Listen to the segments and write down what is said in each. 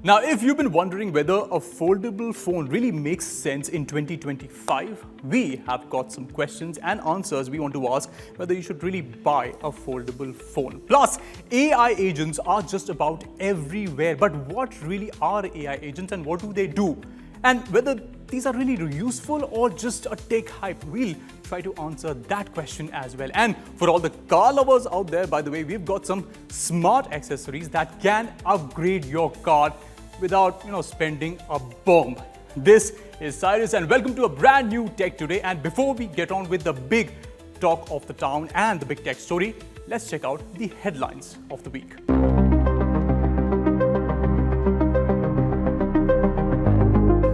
Now, if you've been wondering whether a foldable phone really makes sense in 2025, we have got some questions and answers we want to ask whether you should really buy a foldable phone. Plus, AI agents are just about everywhere. But what really are AI agents and what do they do? And whether these are really useful or just a tech hype, we'll try to answer that question as well. And for all the car lovers out there, by the way, we've got some smart accessories that can upgrade your car without spending a bomb. This is Cyrus and welcome to a brand new Tech Today. And before we get on with the big talk of the town and the big tech story, let's check out the headlines of the week.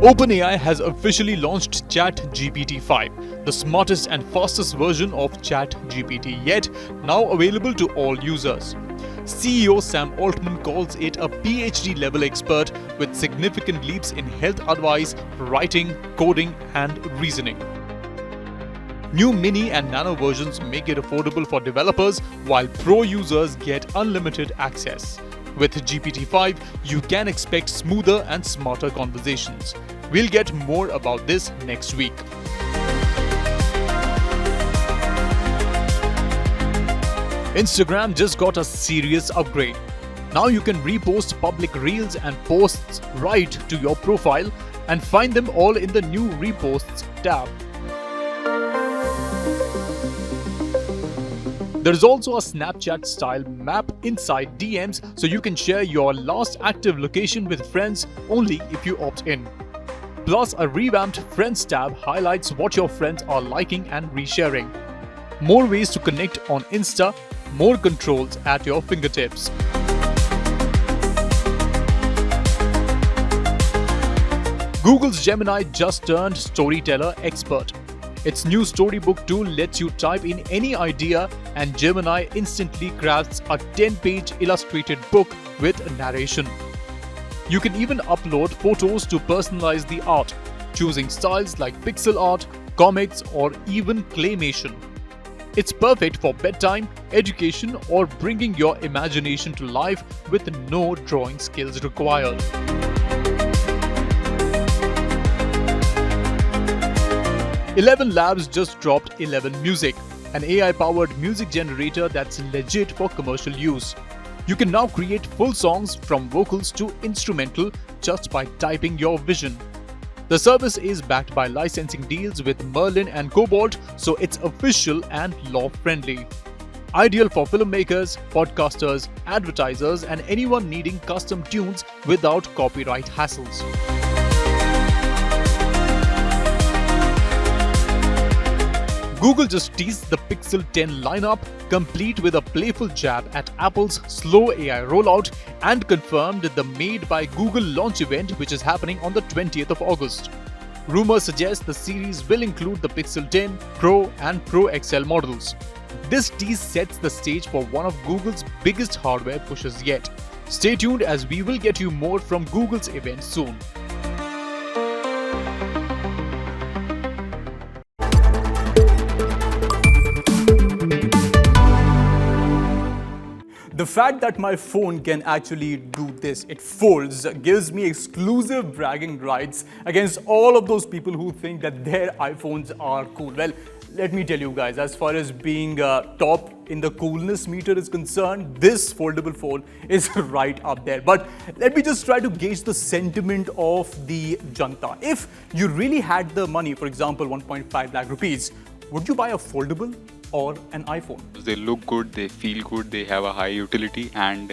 OpenAI has officially launched ChatGPT-5, the smartest and fastest version of ChatGPT yet, now available to all users. CEO Sam Altman calls it a PhD-level expert with significant leaps in health advice, writing, coding, and reasoning. New mini and nano versions make it affordable for developers, while pro users get unlimited access. With GPT-5, you can expect smoother and smarter conversations. We'll get more about this next week. Instagram just got a serious upgrade. Now you can repost public reels and posts right to your profile and find them all in the new Reposts tab. There is also a Snapchat-style map inside DMs, so you can share your last active location with friends only if you opt in. Plus, a revamped Friends tab highlights what your friends are liking and resharing. More ways to connect on Insta, more controls at your fingertips. Google's Gemini just turned storyteller expert. Its new storybook tool lets you type in any idea and Gemini instantly crafts a 10-page illustrated book with narration. You can even upload photos to personalize the art, choosing styles like pixel art, comics, or even claymation. It's perfect for bedtime, education, or bringing your imagination to life with no drawing skills required. ElevenLabs just dropped Eleven Music, an AI-powered music generator that's legit for commercial use. You can now create full songs from vocals to instrumental just by typing your vision. The service is backed by licensing deals with Merlin and Cobalt, so it's official and law-friendly. Ideal for filmmakers, podcasters, advertisers, and anyone needing custom tunes without copyright hassles. Google just teased the Pixel 10 lineup, complete with a playful jab at Apple's slow AI rollout, and confirmed the Made by Google launch event, which is happening on the 20th of August. Rumors suggest the series will include the Pixel 10, Pro, and Pro XL models. This tease sets the stage for one of Google's biggest hardware pushes yet. Stay tuned as we will get you more from Google's event soon. The fact that my phone can actually do this, it folds, gives me exclusive bragging rights against all of those people who think that their iPhones are cool. Well, let me tell you guys, as far as being top in the coolness meter is concerned, this foldable phone is right up there. But let me just try to gauge the sentiment of the janta. If you really had the money, for example, 1.5 lakh rupees, would you buy a foldable or an iPhone? They look good, they feel good, they have a high utility, and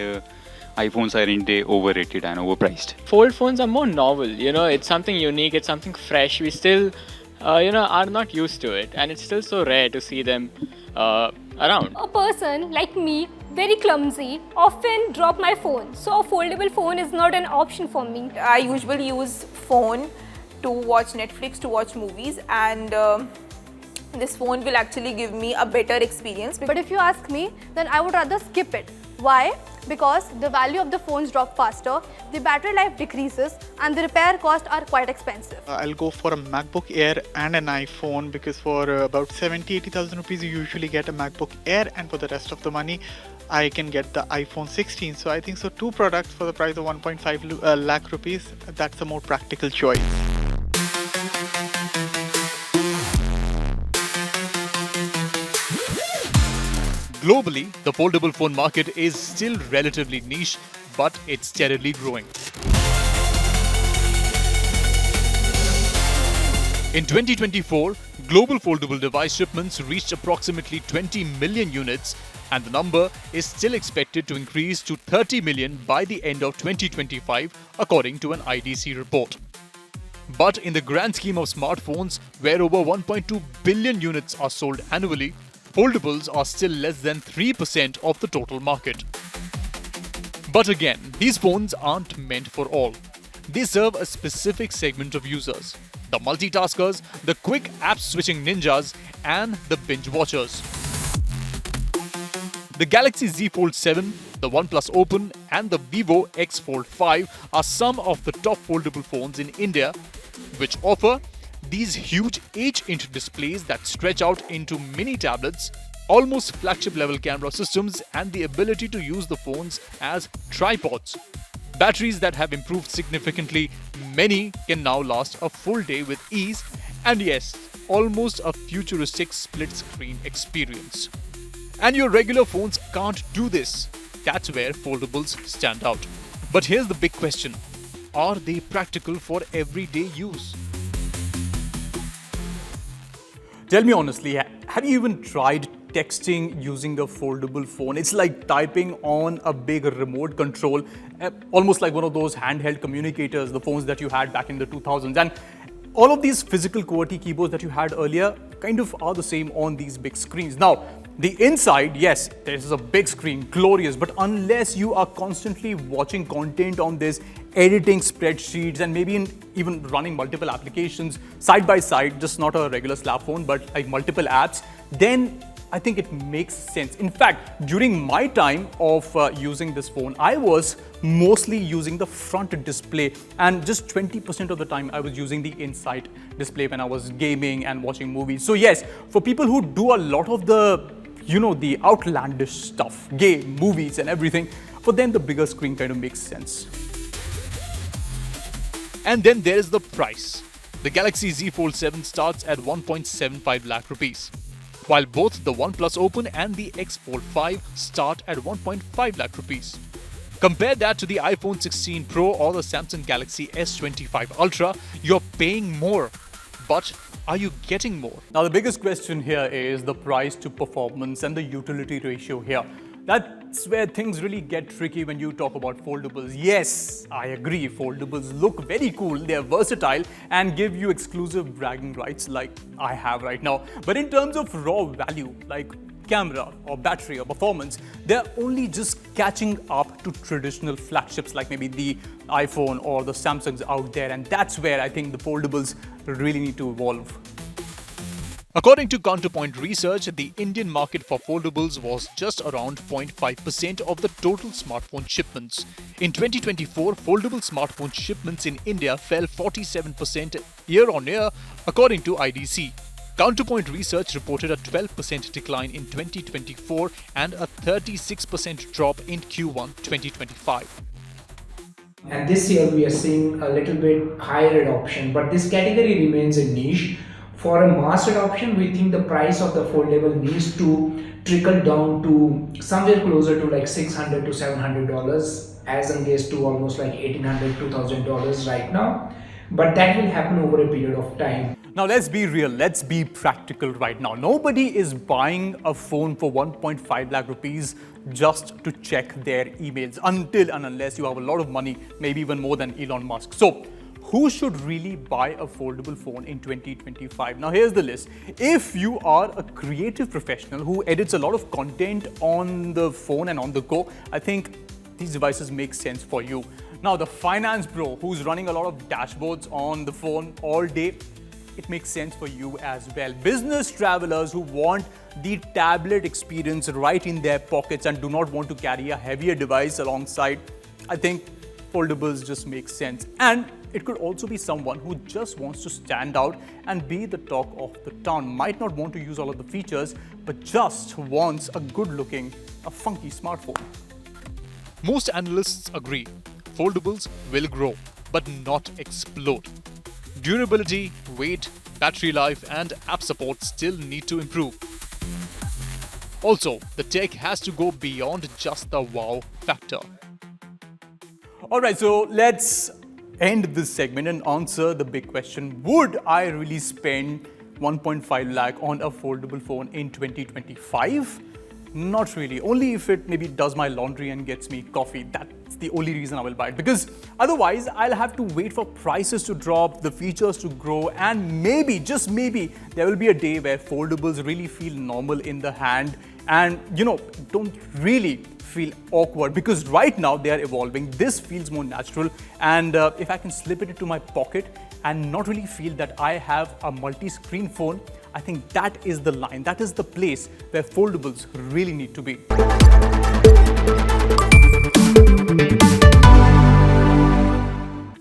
iPhones are indeed overrated and overpriced. Fold phones are more novel, it's something unique, it's something fresh. We still, are not used to it, and it's still so rare to see them around. A person like me, very clumsy, often drop my phone. So a foldable phone is not an option for me. I usually use phone to watch Netflix, to watch movies, and this phone will actually give me a better experience. But if you ask me, then I would rather skip it. Why? Because the value of the phones drop faster, the battery life decreases, and the repair costs are quite expensive. I'll go for a MacBook Air and an iPhone because for about 70,000-80,000 rupees you usually get a MacBook Air, and for the rest of the money I can get the iPhone 16. So I think so 2 products for the price of 1.5 lakh rupees, that's a more practical choice. Globally, the foldable phone market is still relatively niche, but it's steadily growing. In 2024, global foldable device shipments reached approximately 20 million units, and the number is still expected to increase to 30 million by the end of 2025, according to an IDC report. But in the grand scheme of smartphones, where over 1.2 billion units are sold annually, foldables are still less than 3% of the total market. But again, these phones aren't meant for all. They serve a specific segment of users: the multitaskers, the quick app switching ninjas, and the binge watchers. The Galaxy Z Fold 7, the OnePlus Open, and the Vivo X Fold 5 are some of the top foldable phones in India, which offer these huge 8-inch displays that stretch out into mini tablets, almost flagship level camera systems, and the ability to use the phones as tripods. Batteries that have improved significantly, many can now last a full day with ease, and yes, almost a futuristic split-screen experience. And your regular phones can't do this. That's where foldables stand out. But here's the big question: are they practical for everyday use? Tell me honestly, have you even tried texting using a foldable phone? It's like typing on a big remote control, almost like one of those handheld communicators, the phones that you had back in the 2000s. And all of these physical QWERTY keyboards that you had earlier kind of are the same on these big screens. Now, the inside, yes, there's a big screen, glorious, but unless you are constantly watching content on this, editing spreadsheets, and maybe even running multiple applications side by side, just not a regular slab phone, but like multiple apps, then I think it makes sense. In fact, during my time of using this phone, I was mostly using the front display, and just 20% of the time I was using the inside display when I was gaming and watching movies. So yes, for people who do a lot of the the outlandish stuff, game, movies and everything, for them the bigger screen kind of makes sense. And then there is the price. The Galaxy Z Fold 7 starts at 1.75 lakh rupees, while both the OnePlus Open and the X Fold 5 start at 1.5 lakh rupees. Compare that to the iPhone 16 Pro or the Samsung Galaxy S25 Ultra, you're paying more. But are you getting more? Now the biggest question here is the price to performance and the utility ratio here. That's where things really get tricky when you talk about foldables. Yes, I agree, foldables look very cool, they're versatile and give you exclusive bragging rights like I have right now. But in terms of raw value, like camera or battery or performance, they're only just catching up to traditional flagships like maybe the iPhone or the Samsungs out there, and that's where I think the foldables really need to evolve. According to Counterpoint research, the Indian market for foldables was just around 0.5% of the total smartphone shipments. In 2024, foldable smartphone shipments in India fell 47% year-on-year, according to IDC. Counterpoint research reported a 12% decline in 2024 and a 36% drop in Q1 2025. And this year we are seeing a little bit higher adoption, but this category remains a niche. For a mass adoption, we think the price of the foldable needs to trickle down to somewhere closer to like $600 to $700, as against to almost like $1,800 to $2,000 right now. But that will happen over a period of time. Now let's be real, let's be practical right now. Nobody is buying a phone for 1.5 lakh rupees just to check their emails, until and unless you have a lot of money, maybe even more than Elon Musk. So who should really buy a foldable phone in 2025? Now here's the list. If you are a creative professional who edits a lot of content on the phone and on the go, I think these devices make sense for you. Now the finance bro who's running a lot of dashboards on the phone all day, it makes sense for you as well. Business travelers who want the tablet experience right in their pockets and do not want to carry a heavier device alongside, I think foldables just make sense. And it could also be someone who just wants to stand out and be the talk of the town. Might not want to use all of the features, but just wants a good-looking, a funky smartphone. Most analysts agree, foldables will grow, but not explode. Durability, weight, battery life, and app support still need to improve. Also, the tech has to go beyond just the wow factor. All right, so let's end this segment and answer the big question. Would I really spend 1.5 lakh on a foldable phone in 2025? Not really. Only if it maybe does my laundry and gets me coffee. That's the only reason I will buy it. Because otherwise, I'll have to wait for prices to drop, the features to grow, and maybe, just maybe, there will be a day where foldables really feel normal in the hand and, don't really feel awkward, because right now they are evolving. This feels more natural, and if I can slip it into my pocket and not really feel that I have a multi-screen phone, I think that is the line, that is the place where foldables really need to be.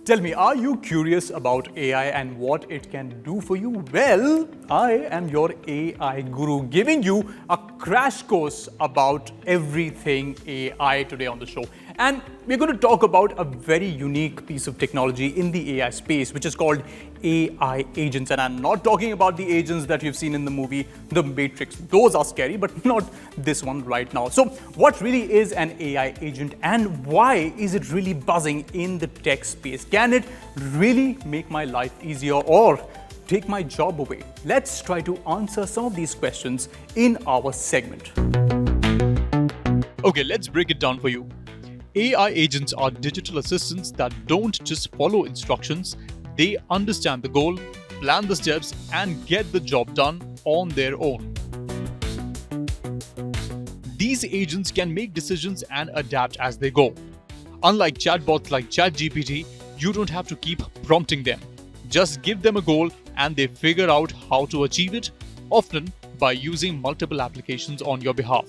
Tell me, are you curious about AI and what it can do for you? Well, I am your AI guru, giving you a crash course about everything AI today on the show. And we're going to talk about a very unique piece of technology in the AI space, which is called AI agents. And I'm not talking about the agents that you've seen in the movie The Matrix. Those are scary, but not this one right now. So what really is an AI agent, and why is it really buzzing in the tech space? Can it really make my life easier or take my job away? Let's try to answer some of these questions in our segment. Okay, let's break it down for you. AI agents are digital assistants that don't just follow instructions, they understand the goal, plan the steps, and get the job done on their own. These agents can make decisions and adapt as they go. Unlike chatbots like ChatGPT, you don't have to keep prompting them. Just give them a goal and they figure out how to achieve it, often by using multiple applications on your behalf.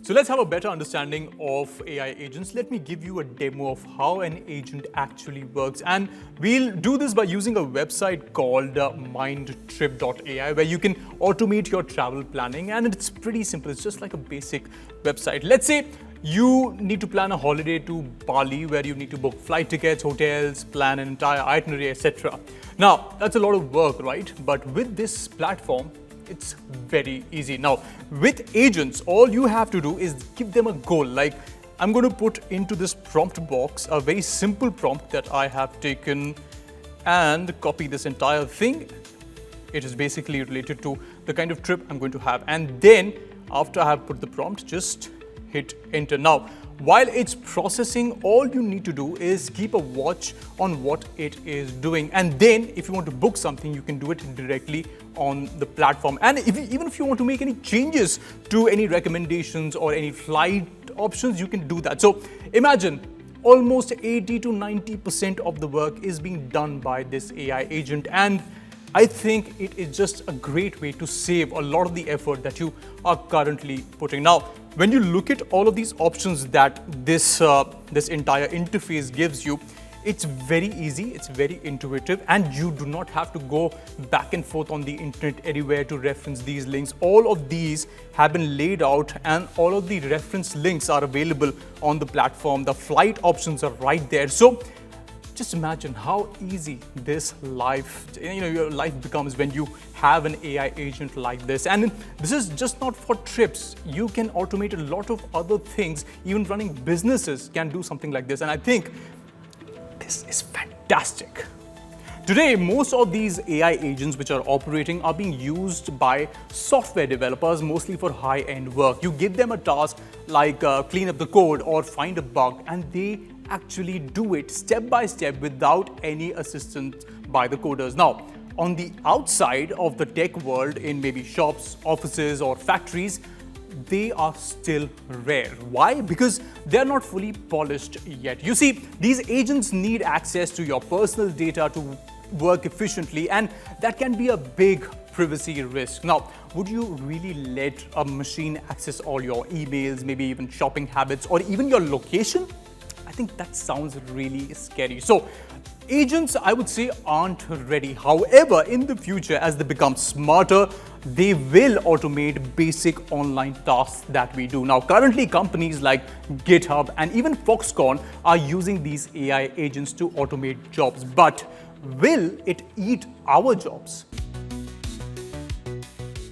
So let's have a better understanding of AI agents. Let me give you a demo of how an agent actually works. And we'll do this by using a website called mindtrip.ai, where you can automate your travel planning. And it's pretty simple. It's just like a basic website. Let's say you need to plan a holiday to Bali, where you need to book flight tickets, hotels, plan an entire itinerary, etc. Now, that's a lot of work, right? But with this platform, it's very easy. Now, with agents, all you have to do is give them a goal. Like, I'm going to put into this prompt box a very simple prompt that I have taken and copy this entire thing. It is basically related to the kind of trip I'm going to have. And then, after I have put the prompt, just hit enter. Now, while it's processing, all you need to do is keep a watch on what it is doing. And then if you want to book something, you can do it directly on the platform. And even if you want to make any changes to any recommendations or any flight options, you can do that. So imagine almost 80 to 90% of the work is being done by this AI agent. And I think it is just a great way to save a lot of the effort that you are currently putting. Now, when you look at all of these options that this entire interface gives you, it's very easy, it's very intuitive, and you do not have to go back and forth on the internet anywhere to reference these links. All of these have been laid out and all of the reference links are available on the platform. The flight options are right there. So just imagine how easy this life, your life becomes when you have an AI agent like this. And this is just not for trips. You can automate a lot of other things. Even running businesses can do something like this. And I think this is fantastic. Today, most of these AI agents which are operating are being used by software developers, mostly for high-end work. You give them a task like clean up the code or find a bug, and they actually do it step by step without any assistance by the coders. Now, on the outside of the tech world, in maybe shops, offices, or factories, they are still rare. Why? Because they're not fully polished yet. You see, these agents need access to your personal data to work efficiently, and that can be a big privacy risk. Now, would you really let a machine access all your emails, maybe even shopping habits, or even your location? I think that sounds really scary. So agents, I would say, aren't ready. However, in the future, as they become smarter, they will automate basic online tasks that we do. Now, currently, companies like GitHub and even Foxconn are using these AI agents to automate jobs. But will it eat our jobs?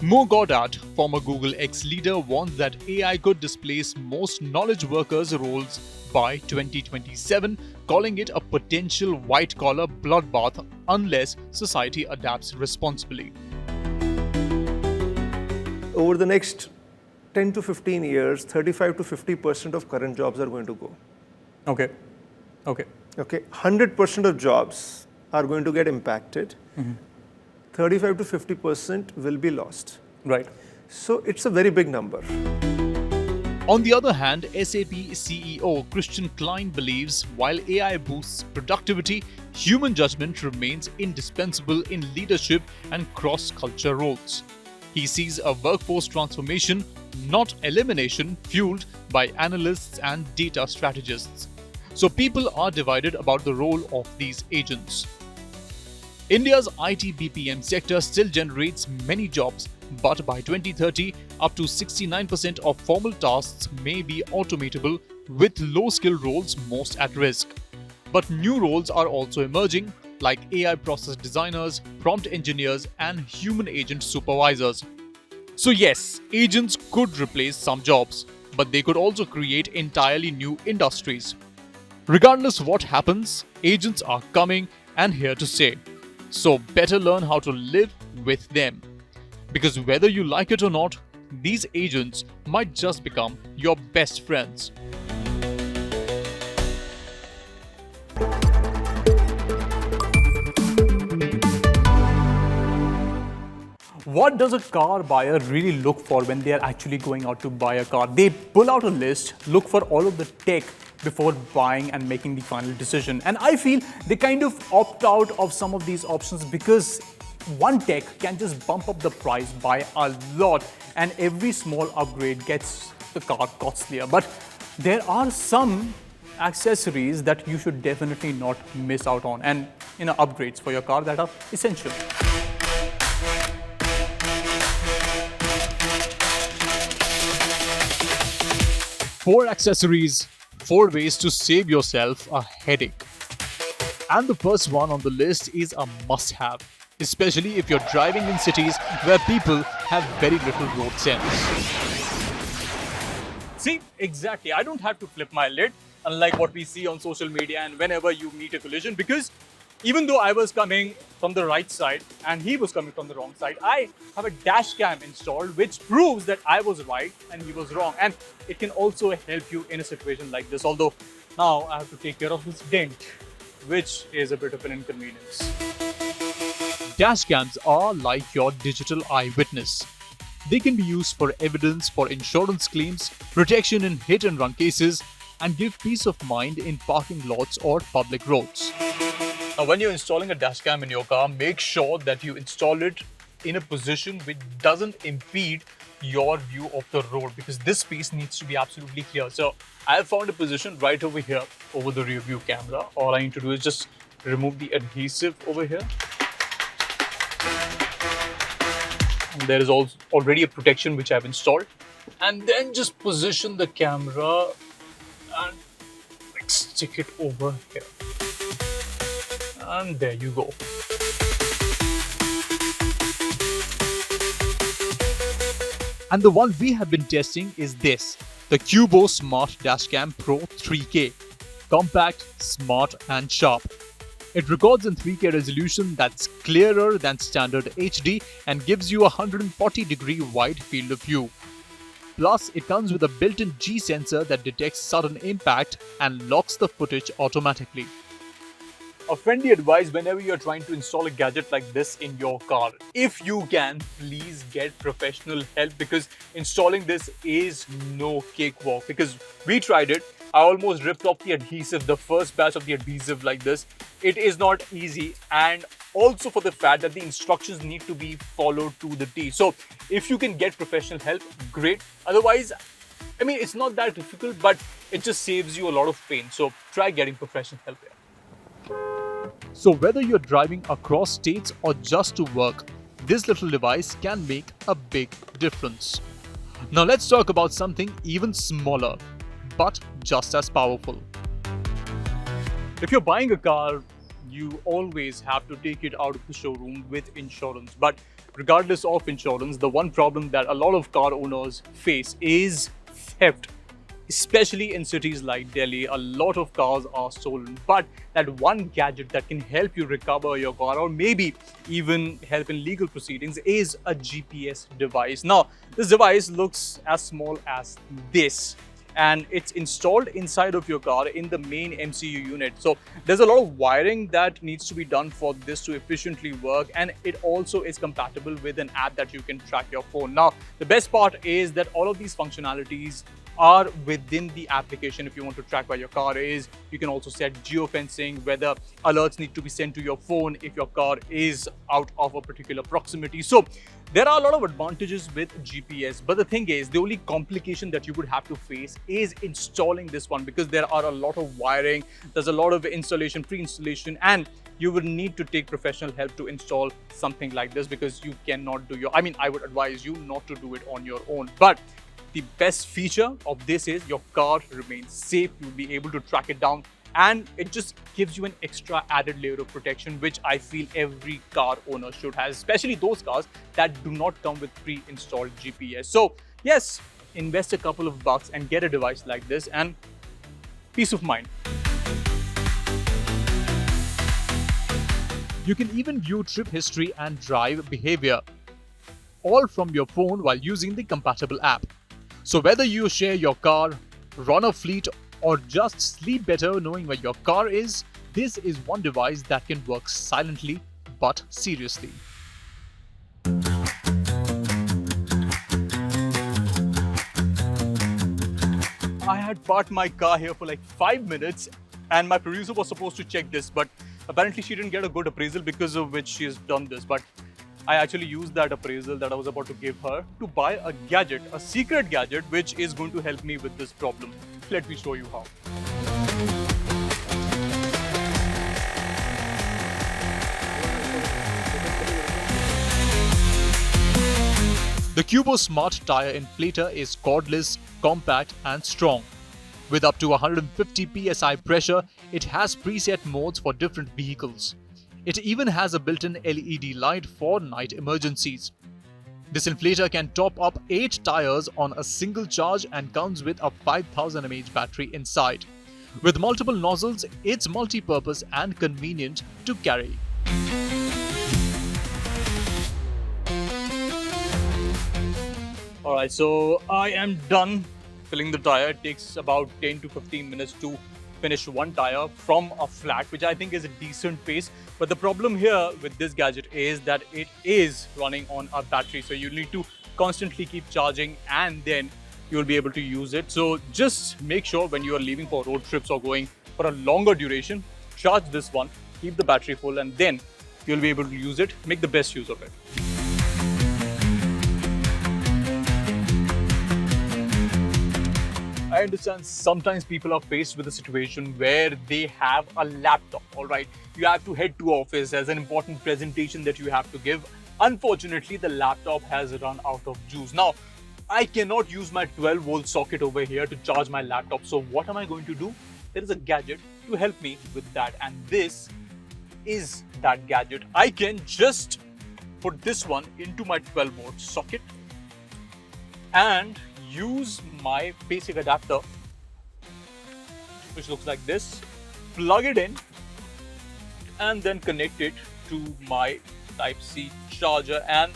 Mo Goddard, former Google X leader, warns that AI could displace most knowledge workers' roles by 2027, calling it a potential white-collar bloodbath unless society adapts responsibly. Over the next 10 to 15 years, 35 to 50% of current jobs are going to go. Okay. 100% of jobs are going to get impacted. 35 to 50% will be lost. Right. So it's a very big number. On the other hand, SAP CEO Christian Klein believes while AI boosts productivity, human judgment remains indispensable in leadership and cross-culture roles. He sees a workforce transformation, not elimination, fueled by analysts and data strategists. So people are divided about the role of these agents. India's IT BPM sector still generates many jobs, but by 2030, up to 69% of formal tasks may be automatable, with low-skill roles most at risk. But new roles are also emerging, like AI process designers, prompt engineers, and human agent supervisors. So yes, agents could replace some jobs, but they could also create entirely new industries. Regardless what happens, agents are coming and here to stay. So better learn how to live with them. Because whether you like it or not, these agents might just become your best friends. What does a car buyer really look for when they are actually going out to buy a car? They pull out a list, look for all of the tech before buying and making the final decision. And I feel they kind of opt out of some of these options because one tech can just bump up the price by a lot, and every small upgrade gets the car costlier. But there are some accessories that you should definitely not miss out on, and upgrades for your car that are essential. Four accessories, 4 ways to save yourself a headache. And the first one on the list is a must-have, especially if you're driving in cities where people have very little road sense. See, exactly. I don't have to flip my lid, unlike what we see on social media and whenever you meet a collision, because even though I was coming from the right side and he was coming from the wrong side, I have a dash cam installed which proves that I was right and he was wrong. And it can also help you in a situation like this, although now I have to take care of this dent, which is a bit of an inconvenience. Dash cams are like your digital eyewitness. They can be used for evidence for insurance claims, protection in hit-and-run cases, and give peace of mind in parking lots or public roads. Now, when you're installing a dash cam in your car, make sure that you install it in a position which doesn't impede your view of the road, because this piece needs to be absolutely clear. So I have found a position right over here over the rear view camera. All I need to do is just remove the adhesive over here. And there is also already a protection which I've installed. And then just position the camera and stick it over here. And there you go. And the one we have been testing is this, the Cubo Smart Dashcam Pro 3K. Compact, smart and sharp. It records in 3K resolution that's clearer than standard HD and gives you a 140-degree wide field of view. Plus, it comes with a built-in G sensor that detects sudden impact and locks the footage automatically. A friendly advice whenever you're trying to install a gadget like this in your car. If you can, please get professional help, because installing this is no cakewalk. Because we tried it, I almost ripped off the adhesive, the first batch of the adhesive like this. It is not easy, and also for the fact that the instructions need to be followed to the T. So if you can get professional help, great. Otherwise, I mean, it's not that difficult, but it just saves you a lot of pain. So try getting professional help here. So whether you're driving across states or just to work, this little device can make a big difference. Now let's talk about something even smaller, but just as powerful. If you're buying a car, you always have to take it out of the showroom with insurance. But regardless of insurance, the one problem that a lot of car owners face is theft. Especially in cities like Delhi, a lot of cars are stolen. But that one gadget that can help you recover your car or maybe even help in legal proceedings is a GPS device. Now, this device looks as small as this, and it's installed inside of your car in the main MCU unit. So there's a lot of wiring that needs to be done for this to efficiently work, and it also is compatible with an app that you can track your phone. Now, the best part is that all of these functionalities are within the application. If you want to track where your car is, you can also set geofencing, whether alerts need to be sent to your phone if your car is out of a particular proximity. So there are a lot of advantages with GPS, but the thing is, the only complication that you would have to face is installing this one, because there are a lot of wiring, there's a lot of installation, pre-installation, and you would need to take professional help to install something like this, because you cannot do I would advise you not to do it on your own. But the best feature of this is your car remains safe. You'll be able to track it down, and it just gives you an extra added layer of protection, which I feel every car owner should have, especially those cars that do not come with pre-installed GPS. So yes, invest a couple of bucks and get a device like this, and peace of mind. You can even view trip history and drive behavior, all from your phone while using the compatible app. So whether you share your car, run a fleet, or just sleep better knowing where your car is, this is one device that can work silently but seriously. I had parked my car here for like 5 minutes, and my producer was supposed to check this, but apparently she didn't get a good appraisal, because of which she has done this. But I actually used that appraisal that I was about to give her to buy a gadget, a secret gadget, which is going to help me with this problem. Let me show you how. The Cubo Smart Tire Inflator is cordless, compact and strong. With up to 150 psi pressure, it has preset modes for different vehicles. It even has a built-in LED light for night emergencies. This inflator can top up 8 tires on a single charge and comes with a 5000 mAh battery inside. With multiple nozzles, it's multi-purpose and convenient to carry. Alright, so I am done filling the tire. It takes about 10 to 15 minutes to finish one tire from a flat, which I think is a decent pace. But the problem here with this gadget is that it is running on a battery, so you need to constantly keep charging and then you'll be able to use it. So just make sure when you are leaving for road trips or going for a longer duration, charge this one, keep the battery full, and then you'll be able to use it. Make the best use of it. I understand sometimes people are faced with a situation where they have a laptop, alright? You have to head to office as an important presentation that you have to give. Unfortunately, the laptop has run out of juice. Now, I cannot use my 12-volt socket over here to charge my laptop. So what am I going to do? There is a gadget to help me with that, and this is that gadget. I can just put this one into my 12-volt socket and use my basic adapter, which looks like this, plug it in and then connect it to my Type-C charger, and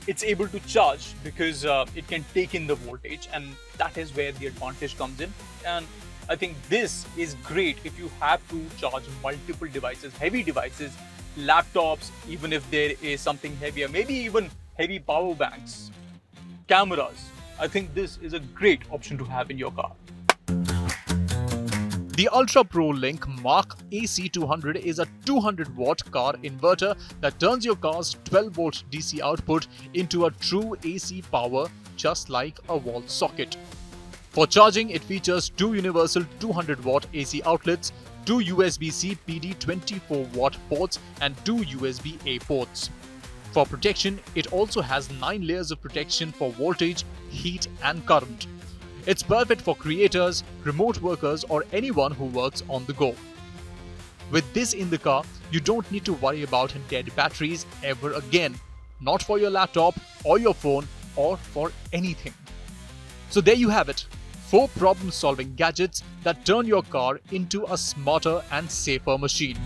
it's able to charge because it can take in the voltage, and that is where the advantage comes in. And I think this is great if you have to charge multiple devices, heavy devices, laptops, even if there is something heavier, maybe even heavy power banks, cameras. I think this is a great option to have in your car. The Ultra Pro Link Mark AC200 is a 200-watt car inverter that turns your car's 12-volt DC output into a true AC power, just like a wall socket. For charging, it features two universal 200-watt AC outlets, 2 USB-C PD 24-watt ports and 2 USB-A ports. For protection, it also has 9 layers of protection for voltage, heat and current. It's perfect for creators, remote workers or anyone who works on the go. With this in the car, you don't need to worry about dead batteries ever again. Not for your laptop or your phone or for anything. So there you have it. 4 problem-solving gadgets that turn your car into a smarter and safer machine.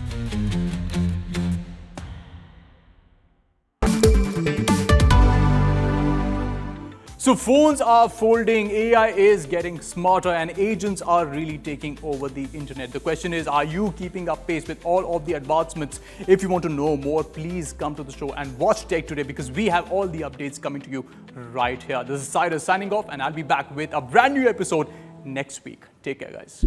So phones are folding, AI is getting smarter and agents are really taking over the internet. The question is, are you keeping up pace with all of the advancements? If you want to know more, please come to the show and watch Tech Today because we have all the updates coming to you right here. This is Cyrus signing off and I'll be back with a brand new episode next week. Take care, guys.